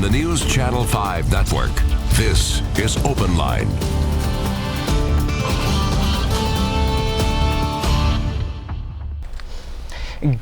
on the News Channel 5 network. This is Open Line.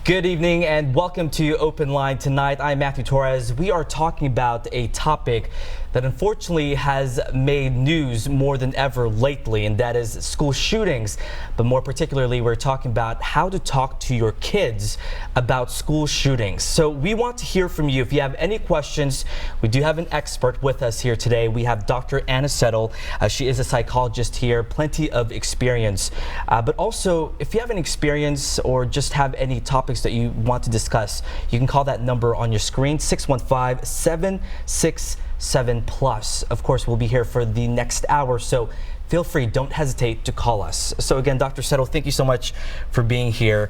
Good evening and welcome to Open Line tonight. I'm Matthew Torres. We are talking about a topic that unfortunately has made news more than ever lately, and that is school shootings. But more particularly, we're talking about how to talk to your kids about school shootings. So we want to hear from you. If you have any questions, we do have an expert with us here today. We have Dr. Anna Settle. She is a psychologist here, plenty of experience. But also, if you have an experience or just have any topics that you want to discuss, you can call that number on your screen, 615-767+. Of course, we'll be here for the next hour, so feel free, don't hesitate to call us. So again, Dr. Settle, thank you so much for being here.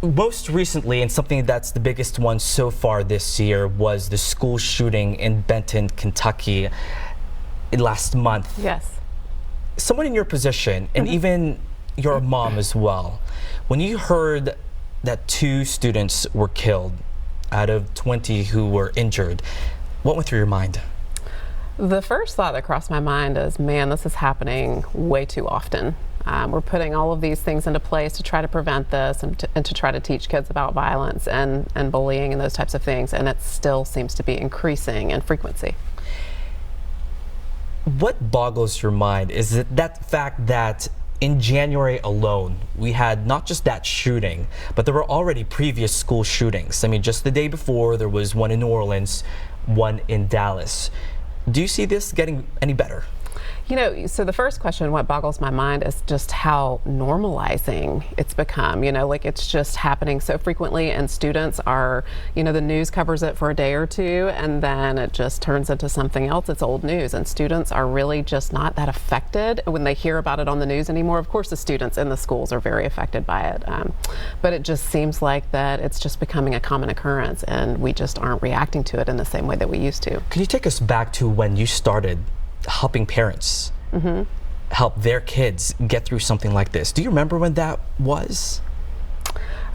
Most recently, and something that's the biggest one so far this year, was the school shooting in Benton, Kentucky last month. Yes. Someone in your position, and even your mom as well, when you heard that 2 students were killed out of 20 who were injured, what went through your mind? The first thought that crossed my mind is, man, this is happening way too often. We're putting all of these things into place to try to prevent this and to try to teach kids about violence and bullying and those types of things, and it still seems to be increasing in frequency. What boggles your mind is it that fact that in January alone, we had not just that shooting, but there were already previous school shootings. I mean, just the day before, there was one in New Orleans, one in Dallas. Do you see this getting any better? You know, so the first question, what boggles my mind, is just how normalizing it's become. You know, like it's just happening so frequently, and students are, you know, the news covers it for a day or two and then it just turns into something else. It's old news, and students are really just not that affected when they hear about it on the news anymore. Of course, the students in the schools are very affected by it, but it just seems like that it's just becoming a common occurrence, and we just aren't reacting to it in the same way that we used to. Can you take us back to when you started helping parents help their kids get through something like this? Do you remember when that was?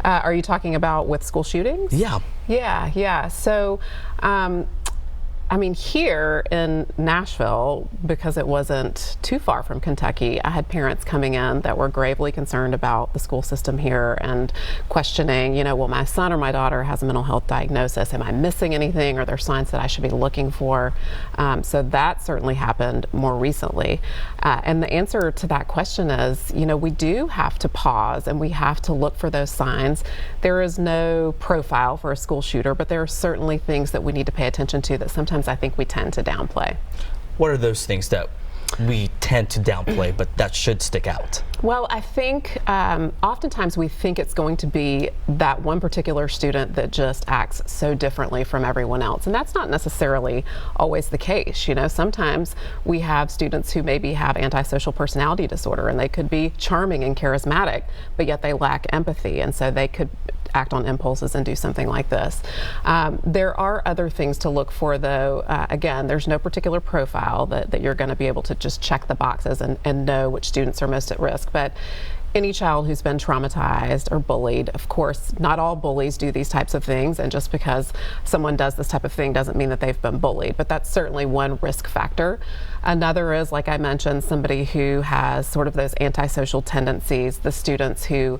Are you talking about with school shootings? Yeah. Yeah. So, I mean, here in Nashville, because it wasn't too far from Kentucky, I had parents coming in that were gravely concerned about the school system here and questioning, you know, well, my son or my daughter has a mental health diagnosis. Am I missing anything? Are there signs that I should be looking for? So that certainly happened more recently. And the answer to that question is, you know, we do have to pause and we have to look for those signs. There is no profile for a school shooter, but there are certainly things that we need to pay attention to that sometimes I think we tend to downplay. What are those things that we tend to downplay, but that should stick out? Well, I think oftentimes we think it's going to be that one particular student that just acts so differently from everyone else, and that's not necessarily always the case. You know, sometimes we have students who maybe have antisocial personality disorder, and they could be charming and charismatic, but yet they lack empathy, and so they could act on impulses and do something like this. There are other things to look for, though. Again, there's no particular profile that you're going to be able to just check the boxes and know which students are most at risk. But any child who's been traumatized or bullied, of course, not all bullies do these types of things, and just because someone does this type of thing doesn't mean that they've been bullied, but that's certainly one risk factor. Another is, like I mentioned, somebody who has sort of those antisocial tendencies, the students who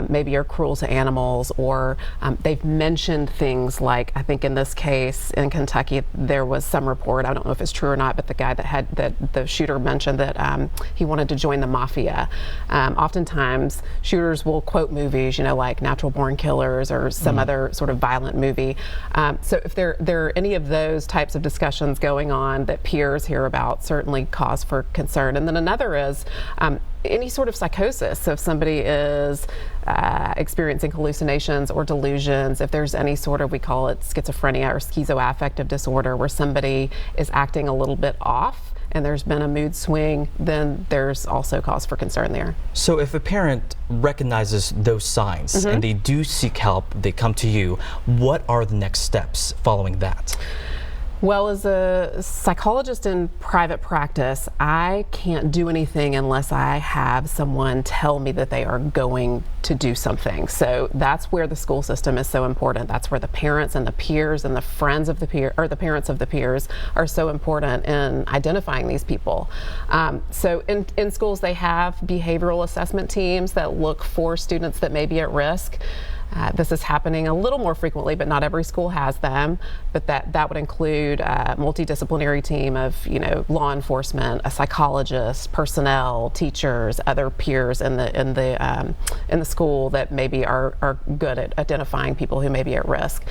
maybe are cruel to animals, or they've mentioned things like, I think in this case in Kentucky, there was some report, I don't know if it's true or not, but the guy the shooter mentioned that he wanted to join the mafia. Oftentimes shooters will quote movies, you know, like Natural Born Killers or some other sort of violent movie. So if there are any of those types of discussions going on that peers hear about, certainly cause for concern. And then another is any sort of psychosis. So if somebody is experiencing hallucinations or delusions, if there's any sort of, we call it schizophrenia or schizoaffective disorder, where somebody is acting a little bit off and there's been a mood swing, then there's also cause for concern there. So if a parent recognizes those signs and they do seek help, they come to you, what are the next steps following that? Well, as a psychologist in private practice, I can't do anything unless I have someone tell me that they are going to do something. So that's where the school system is so important. That's where the parents and the peers and the friends of the peer, or the parents of the peers, are so important in identifying these people. So in schools, they have behavioral assessment teams that look for students that may be at risk. This is happening a little more frequently, but not every school has them. But that would include a multidisciplinary team of, law enforcement, a psychologist, personnel, teachers, other peers in the school that maybe are good at identifying people who may be at risk.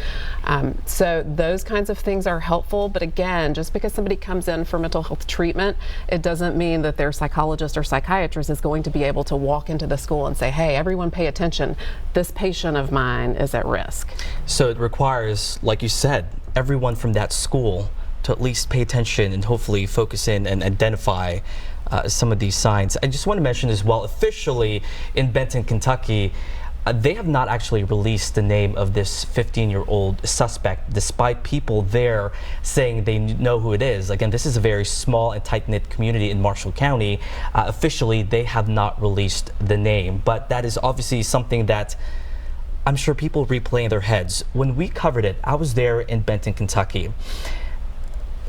So those kinds of things are helpful. But again, just because somebody comes in for mental health treatment, it doesn't mean that their psychologist or psychiatrist is going to be able to walk into the school and say, "Hey, everyone, pay attention. This patient of mine is at risk." So it requires, like you said, everyone from that school to at least pay attention and hopefully focus in and identify some of these signs. I just want to mention as well, officially in Benton, Kentucky, they have not actually released the name of this 15-year-old suspect, despite people there saying they know who it is. Again, this is a very small and tight-knit community in Marshall County. Officially, they have not released the name, but that is obviously something that I'm sure people replay in their heads. When we covered it, I was there in Benton, Kentucky.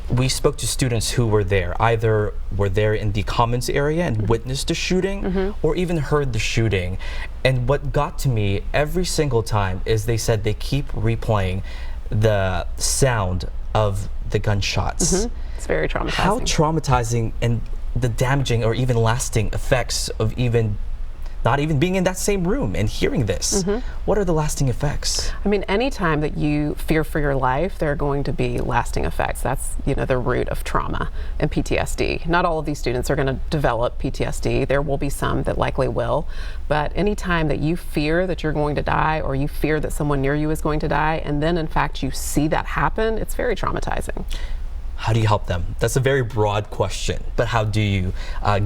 We spoke to students who were there, either were there in the Commons area and witnessed the shooting, or even heard the shooting. And what got to me every single time is they said they keep replaying the sound of the gunshots. It's very traumatizing. How traumatizing and the damaging or even lasting effects of not even being in that same room and hearing this. What are the lasting effects? I mean, anytime that you fear for your life, there are going to be lasting effects. That's, the root of trauma and PTSD. Not all of these students are going to develop PTSD. There will be some that likely will. But anytime that you fear that you're going to die, or you fear that someone near you is going to die, and then in fact you see that happen, it's very traumatizing. How do you help them? That's a very broad question, but how do you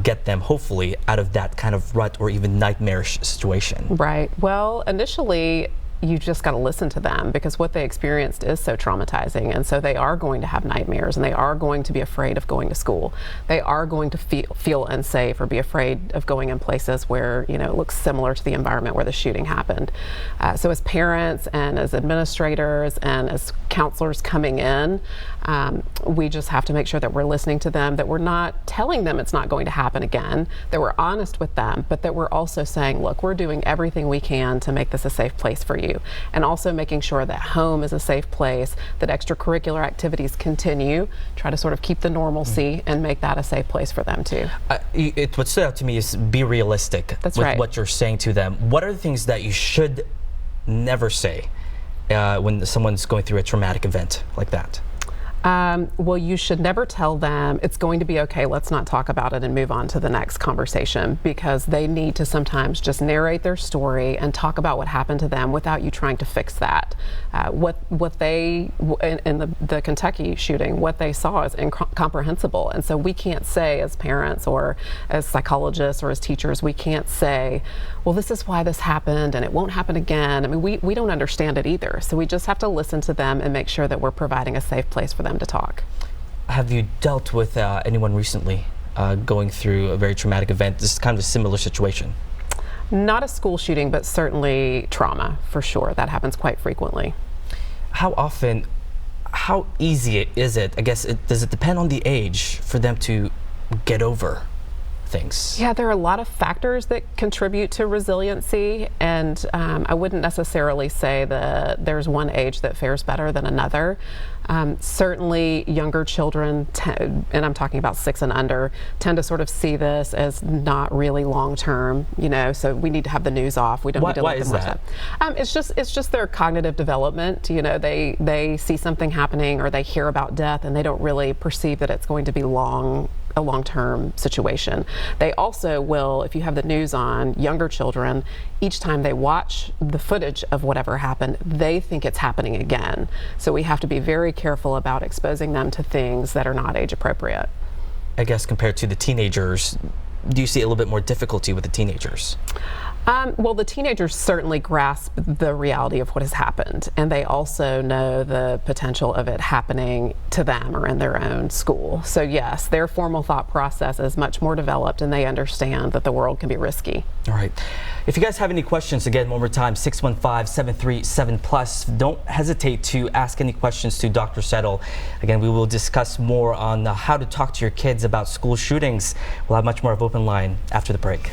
get them, hopefully, out of that kind of rut or even nightmarish situation? Right. Well, initially, you just got to listen to them, because what they experienced is so traumatizing, and so they are going to have nightmares, and they are going to be afraid of going to school. They are going to feel unsafe or be afraid of going in places where it looks similar to the environment where the shooting happened. So as parents and as administrators and as counselors coming in, we just have to make sure that we're listening to them, that we're not telling them it's not going to happen again, that we're honest with them, but that we're also saying, look, we're doing everything we can to make this a safe place for you. And also making sure that home is a safe place, that extracurricular activities continue, try to sort of keep the normalcy and make that a safe place for them too. What stood out to me is be realistic with what you're saying to them. What are the things that you should never say when someone's going through a traumatic event like that? Well, you should never tell them it's going to be okay, let's not talk about it and move on to the next conversation, because they need to sometimes just narrate their story and talk about what happened to them without you trying to fix that. What they, in the Kentucky shooting, what they saw is incomprehensible. And so we can't say, as parents or as psychologists or as teachers, we can't say, well, this is why this happened and it won't happen again. I mean, we don't understand it either. So we just have to listen to them and make sure that we're providing a safe place for them to talk. Have you dealt with anyone recently going through a very traumatic event? This is kind of a similar situation. Not a school shooting, but certainly trauma, for sure. That happens quite frequently. How often, how easy is it? I guess, does it depend on the age for them to get over things? Yeah, there are a lot of factors that contribute to resiliency, and I wouldn't necessarily say that there's one age that fares better than another. Certainly younger children, and I'm talking about 6 and under, tend to sort of see this as not really long-term, so we need to have the news off. We don't need to let them watch that. It's just their cognitive development. They see something happening or they hear about death and they don't really perceive that it's going to be a long-term situation. They also will, if you have the news on, younger children, each time they watch the footage of whatever happened, they think it's happening again. So we have to be very careful about exposing them to things that are not age appropriate. I guess compared to the teenagers, do you see a little bit more difficulty with the teenagers? Well, the teenagers certainly grasp the reality of what has happened, and they also know the potential of it happening to them or in their own school. So yes, their formal thought process is much more developed, and they understand that the world can be risky. All right. If you guys have any questions, again, one more time, 615-737-PLUS. Don't hesitate to ask any questions to Dr. Settle. Again, we will discuss more on how to talk to your kids about school shootings. We'll have much more of Open Line after the break.